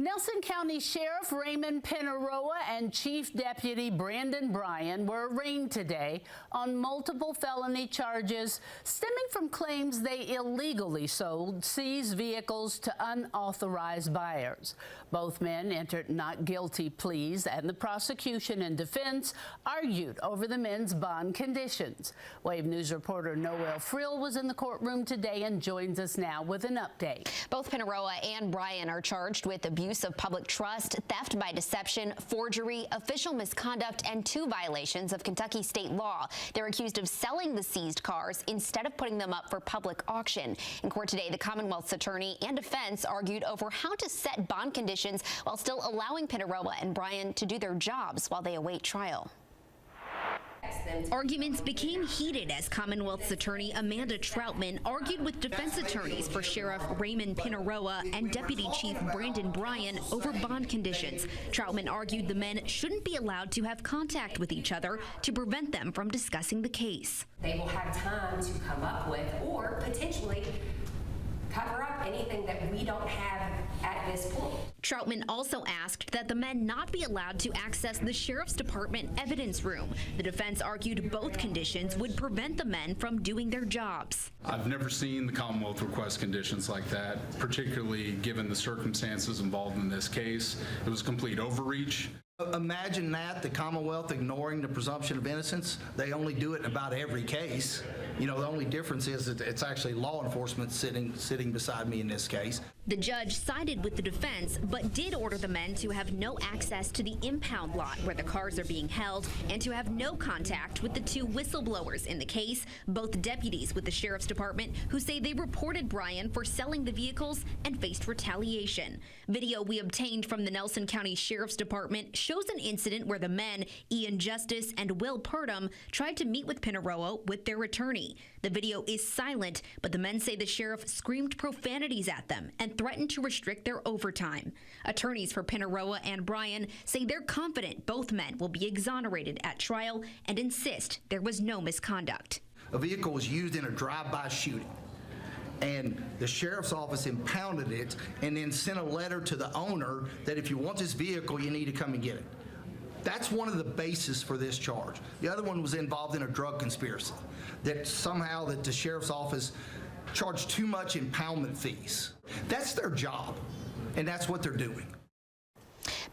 Nelson County Sheriff Raymond Pineroa and Chief Deputy Brandon Bryan were arraigned today on multiple felony charges stemming from claims they illegally sold seized vehicles to unauthorized buyers. Both men entered not guilty pleas, and the prosecution and defense argued over the men's bond conditions. Wave News reporter Noel Frill was in the courtroom today and joins us now with an update. Both Pineroa and Bryan are charged with abuse of public trust, theft by deception, forgery, official misconduct, and 2 violations of Kentucky state law. They're accused of selling the seized cars instead of putting them up for public auction. In court today, the Commonwealth's attorney and defense argued over how to set bond conditions while still allowing Pineroa and Bryan to do their jobs while they await trial. Arguments became heated as Commonwealth's attorney Amanda Troutman argued with defense attorneys for Sheriff Raymond Pineroa and Deputy Chief Brandon Bryan over bond conditions. Troutman argued the men shouldn't be allowed to have contact with each other to prevent them from discussing the case. They will have time to come up with or potentially cover up anything that we don't have at this point. Troutman also asked that the men not be allowed to access the Sheriff's Department evidence room. The defense argued both conditions would prevent the men from doing their jobs. I've never seen the Commonwealth request conditions like that, particularly given the circumstances involved in this case. It was complete overreach. Imagine that, the Commonwealth ignoring the presumption of innocence. They only do it in about every case. You know, the only difference is that it's actually law enforcement sitting beside me in this case. The judge sided with the defense, but did order the men to have no access to the impound lot where the cars are being held and to have no contact with the 2 whistleblowers in the case, both deputies with the Sheriff's Department who say they reported Bryan for selling the vehicles and faced retaliation. Video we obtained from the Nelson County Sheriff's Department shows an incident where the men, Ian Justice and Will Purdom, tried to meet with Pineroa with their attorney. The video is silent, but the men say the sheriff screamed profanities at them and threatened to restrict their overtime. Attorneys for Pineroa and Bryan say they're confident both men will be exonerated at trial and insist there was no misconduct. A vehicle was used in a drive-by shooting, and the sheriff's office impounded it and then sent a letter to the owner that if you want this vehicle, you need to come and get it. That's one of the bases for this charge. The other one was involved in a drug conspiracy, that somehow that the sheriff's office charged too much impoundment fees. That's their job, and that's what they're doing.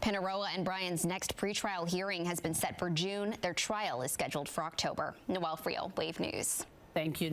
Pineroa and Bryan's next pretrial hearing has been set for June. Their trial is scheduled for October. Noel Friel, Wave News. Thank you.